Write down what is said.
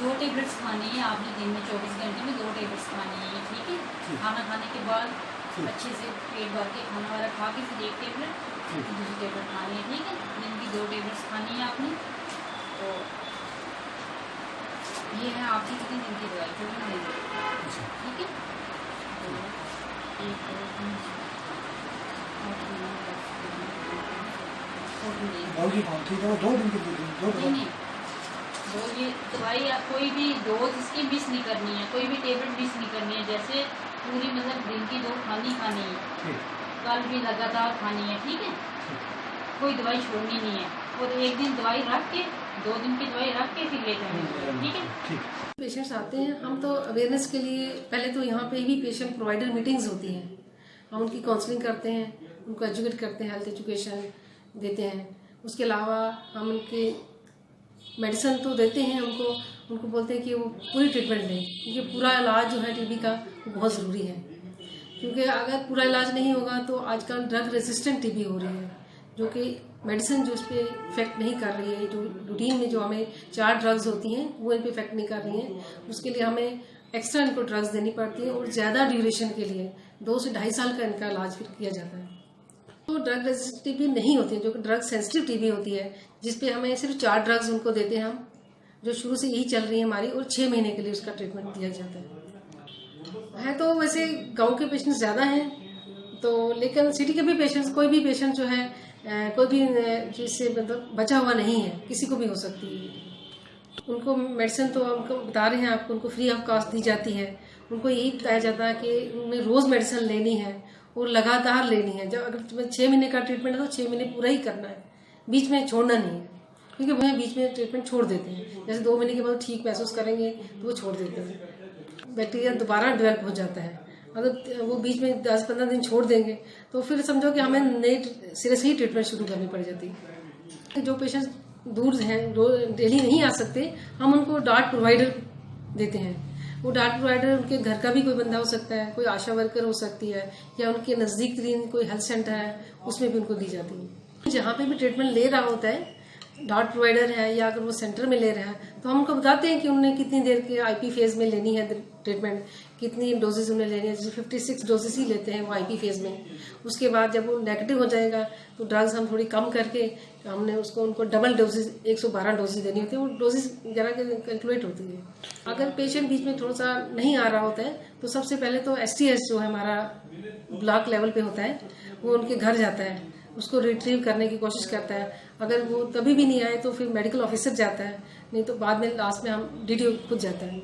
2 tablets खानी है आपने दिन में 24 घंटे में 2 टेबलेट्स खानी है, ठीक है। खाना खाने के बाद अच्छे से पेट भर के खाना वाला खा के फिर 1 टेबलेट दूसरी टेबलेट खानी है, ठीक है। दिन की 2 टेबलेट्स खानी है आपने। तो ये है आपकी कितने दिन की दवाई, 24 दिन की, ठीक है। तो 1 2 3 नहीं, तो ये दवाई आप कोई भी डोज इसकी मिस नहीं करनी है, कोई भी टेबलेट मिस नहीं करनी है। जैसे पूरी मतलब दिन की 2 खानी है, कल भी लगातार खानी है, ठीक है। कोई दवाई छोड़नी नहीं है। और 1 दिन दवाई रख के 2 दिन की दवाई रख के फिर ले जानी है, ठीक है। पेशेंट्स आते हैं, हम तो अवेयरनेस के लिए पहले तो यहाँ पे ही पेशेंट प्रोवाइडर मीटिंग्स होती हैं, हम उनकी काउंसलिंग करते हैं, उनको एजुकेट करते हैं, हेल्थ एजुकेशन देते हैं। उसके अलावा हम उनके मेडिसिन तो देते हैं, उनको बोलते हैं कि वो पूरी ट्रीटमेंट लें, क्योंकि पूरा इलाज जो है टीबी का वो बहुत ज़रूरी है। क्योंकि अगर पूरा इलाज नहीं होगा तो आजकल ड्रग रेसिस्टेंट टीबी हो रही है, जो कि मेडिसिन जो इस पर इफेक्ट नहीं कर रही है। जो रूटीन में जो हमें 4 ड्रग्स होती हैं वो इन पर इफेक्ट नहीं कर रही हैं, उसके लिए हमें एक्स्ट्रा इनको ड्रग्स देनी पड़ती है और ज़्यादा ड्यूरेशन के लिए 2 से 2.5 साल का इनका इलाज फिर किया जाता है। तो ड्रग रेजिस्टेंट टीबी नहीं होती है, जो कि ड्रग सेंसिटिव टीबी होती है, जिसपे हमें सिर्फ 4 ड्रग्स उनको देते हैं हम, जो शुरू से यही चल रही है हमारी, और 6 महीने के लिए उसका ट्रीटमेंट दिया जाता है। तो वैसे गांव के पेशेंट्स ज़्यादा हैं, तो लेकिन सिटी के भी पेशेंट्स, कोई भी पेशेंट जो है कोई भी जिससे मतलब बचा हुआ नहीं है, किसी को भी हो सकती है। उनको मेडिसिन तो हमको बता रहे हैं आपको, उनको फ्री ऑफ कॉस्ट दी जाती है। उनको यही बताया जाता है कि उन्हें रोज़ मेडिसिन लेनी है और लगातार लेनी है। जब अगर 6 महीने का ट्रीटमेंट है तो 6 महीने पूरा ही करना है, बीच में छोड़ना नहीं है। क्योंकि वह बीच में ट्रीटमेंट छोड़ देते हैं, जैसे 2 महीने के बाद ठीक महसूस करेंगे तो वो छोड़ देते हैं, बैक्टीरिया दोबारा डेवलप हो जाता है। अगर वो बीच में 10-15 दिन छोड़ देंगे तो फिर समझो कि हमें नई सिरे से ही ट्रीटमेंट शुरू करनी पड़ जाती है। जो पेशेंट दूर हैं, डेली नहीं आ सकते, हम उनको डार्ट प्रोवाइडर देते हैं। वो डार्ट प्रोवाइडर उनके घर का भी कोई बंदा हो सकता है, कोई आशा वर्कर हो सकती है, या उनके नज़दीक तरीन कोई हेल्थ सेंटर है उसमें भी उनको दी जाती है। जहाँ पे भी ट्रीटमेंट ले रहा होता है डार्ट प्रोवाइडर है, या अगर वो सेंटर में ले रहा है, तो हम उनको बताते हैं कि उन्हें कितनी देर के आईपी फेज में लेनी है ट्रीटमेंट, कितनी डोजेज उन्हें लेनी है। जैसे 56 डोजेज ही लेते हैं वो आईपी फेज में। उसके बाद जब वो नेगेटिव हो जाएगा तो ड्रग्स हम थोड़ी कम करके हमने उनको डबल डोजेज 112 डोजेज देनी होती है, वो डोजेज जरा कैलकुलेट होती है। अगर पेशेंट बीच में थोड़ा सा नहीं आ रहा होता है तो सबसे पहले तो STS जो है हमारा ब्लॉक लेवल पे होता है, वो उनके घर जाता है, उसको रिट्रीव करने की कोशिश करता है। अगर वो तभी भी नहीं आए तो फिर मेडिकल ऑफिसर जाता है, नहीं तो बाद में लास्ट में हम DTO खुद जाता है।